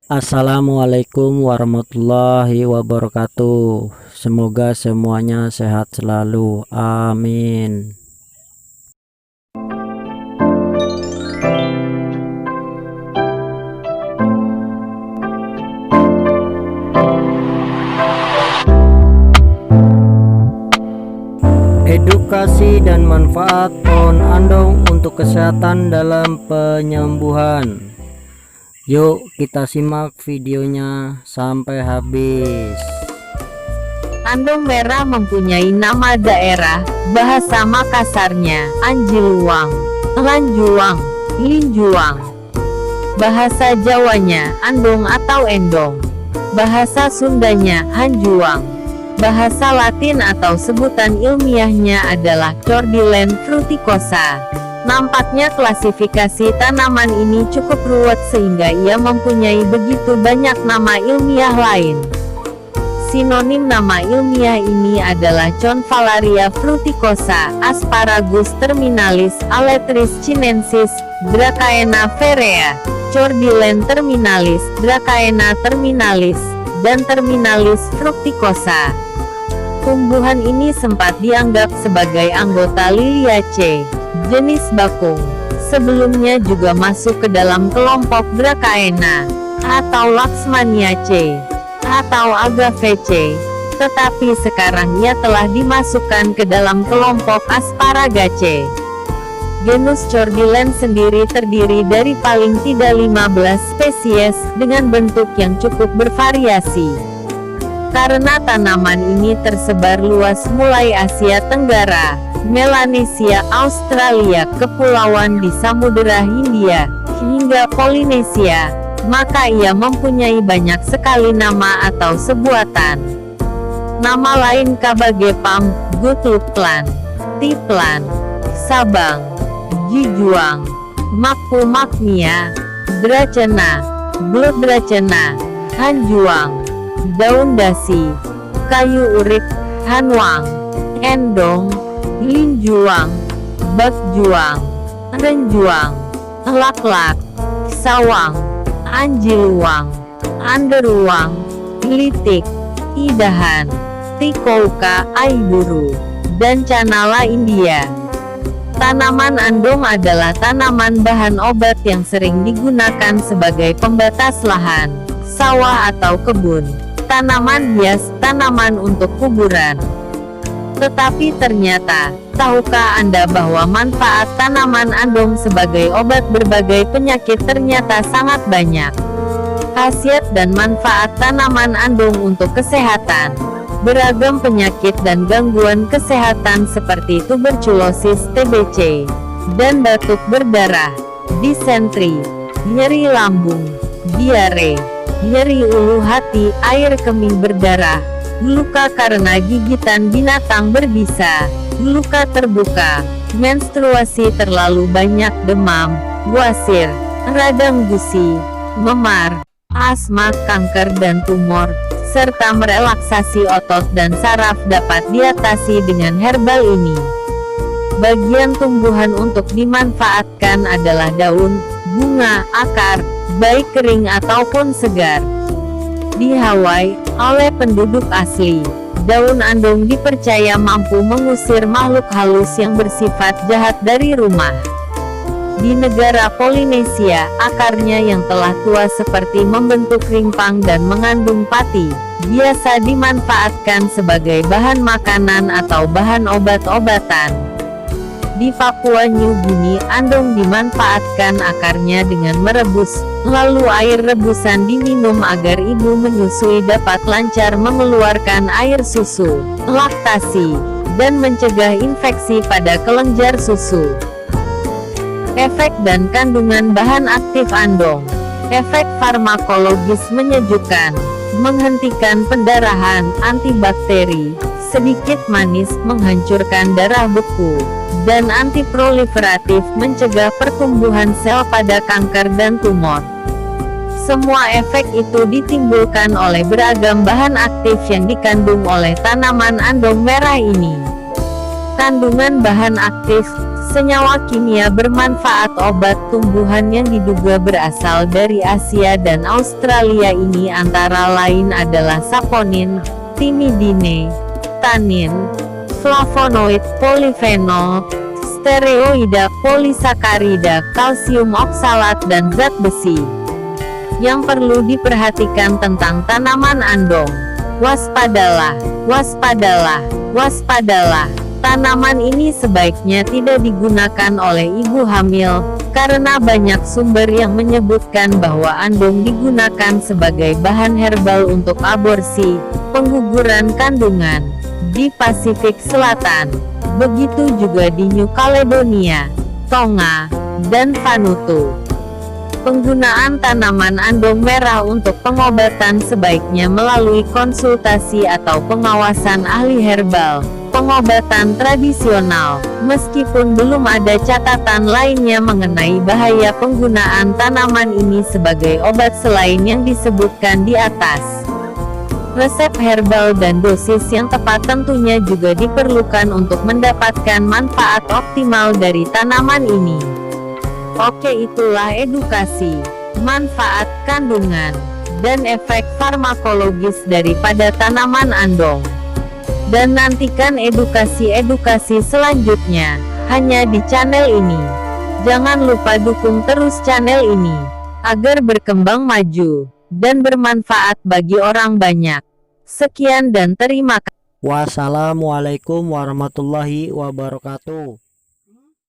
Assalamualaikum warahmatullahi wabarakatuh. Semoga semuanya sehat selalu. Amin. Edukasi dan manfaat pohon andong untuk kesehatan dalam penyembuhan. Yuk kita simak videonya sampai habis. Andong merah mempunyai nama daerah, bahasa Makassarnya, Anjiluang, Lanjuang, Linjuang. Bahasa Jawanya, Andong atau Endong. Bahasa Sundanya, Hanjuang. Bahasa Latin atau sebutan ilmiahnya adalah Cordylan fruticosa. Nampaknya klasifikasi tanaman ini cukup ruwet sehingga ia mempunyai begitu banyak nama ilmiah lain. Sinonim nama ilmiah ini adalah Convallaria fruticosa, Asparagus terminalis, Aletris chinensis, Dracaena ferrea, Cordylan terminalis, Dracaena terminalis, dan Terminalis fructicosa. Tumbuhan ini sempat dianggap sebagai anggota Liliaceae, jenis bakung. Sebelumnya juga masuk ke dalam kelompok Dracaena, atau Laxmaniaceae, atau Agaveaceae. Tetapi sekarang ia telah dimasukkan ke dalam kelompok Asparagaceae. Genus Cordylan sendiri terdiri dari paling tidak 15 spesies, dengan bentuk yang cukup bervariasi. Karena tanaman ini tersebar luas mulai Asia Tenggara, Melanesia, Australia, kepulauan di Samudera Hindia, hingga Polinesia, maka ia mempunyai banyak sekali nama atau sebuatan. Nama lain Kabagepam, Gutlukplan, Tiplan, Sabang, Jijuang, Makpu Makmia, Dracena, Blodracena, Hanjuang, Daun dasi, kayu urip, hanwang, endong, linjuang, bakjuang, renjuang, laklak, sawang, anjiluang, anderuang, litik, idahan, tikouka, aiburu, dan canala India. Tanaman andong adalah tanaman bahan obat yang sering digunakan sebagai pembatas lahan, sawah atau kebun. Tanaman hias, tanaman untuk kuburan. Tetapi ternyata, tahukah Anda bahwa manfaat tanaman andong sebagai obat berbagai penyakit ternyata sangat banyak? Khasiat dan manfaat tanaman andong untuk kesehatan. Beragam penyakit dan gangguan kesehatan seperti tuberkulosis TBC, dan batuk berdarah, disentri, nyeri lambung, diare, nyeri ulu hati, air kemih berdarah, luka karena gigitan binatang berbisa, luka terbuka, menstruasi terlalu banyak, demam, wasir, radang gusi, memar, asma, kanker dan tumor, serta merelaksasi otot dan saraf dapat diatasi dengan herbal ini. Bagian tumbuhan untuk dimanfaatkan adalah daun, bunga, akar, baik kering ataupun segar. Di Hawaii, oleh penduduk asli, daun andong dipercaya mampu mengusir makhluk halus yang bersifat jahat dari rumah. Di negara Polinesia, akarnya yang telah tua seperti membentuk rimpang dan mengandung pati, biasa dimanfaatkan sebagai bahan makanan atau bahan obat-obatan. Di Papua New Guinea, andong dimanfaatkan akarnya dengan merebus, lalu air rebusan diminum agar ibu menyusui dapat lancar mengeluarkan air susu, laktasi, dan mencegah infeksi pada kelenjar susu. Efek dan kandungan bahan aktif andong. Efek farmakologis menyejukkan, menghentikan pendarahan, antibakteri, sedikit manis, menghancurkan darah beku, dan antiproliferatif, mencegah pertumbuhan sel pada kanker dan tumor. Semua efek itu ditimbulkan oleh beragam bahan aktif yang dikandung oleh tanaman andong merah ini. Kandungan bahan aktif, Senyawa kimia bermanfaat obat tumbuhan yang diduga berasal dari Asia dan Australia ini antara lain adalah saponin, timidine, tanin, flavonoid, polifenol, steroida, polisakarida, kalsium oksalat dan zat besi. Yang perlu diperhatikan tentang tanaman andong. Waspadalah, waspadalah, waspadalah. Tanaman ini sebaiknya tidak digunakan oleh ibu hamil, karena banyak sumber yang menyebutkan bahwa andong digunakan sebagai bahan herbal untuk aborsi, pengguguran kandungan, di Pasifik Selatan. Begitu juga di New Caledonia, Tonga, dan Vanuatu. Penggunaan tanaman andong merah untuk pengobatan sebaiknya melalui konsultasi atau pengawasan ahli herbal. Pengobatan tradisional, meskipun belum ada catatan lainnya mengenai bahaya penggunaan tanaman ini sebagai obat selain yang disebutkan di atas. Resep herbal dan dosis yang tepat tentunya juga diperlukan untuk mendapatkan manfaat optimal dari tanaman ini. Oke, itulah edukasi, manfaat, kandungan, dan efek farmakologis daripada tanaman andong. Dan nantikan edukasi-edukasi selanjutnya, hanya di channel ini. Jangan lupa dukung terus channel ini, agar berkembang maju, dan bermanfaat bagi orang banyak. Sekian dan terima kasih. Wassalamualaikum warahmatullahi wabarakatuh.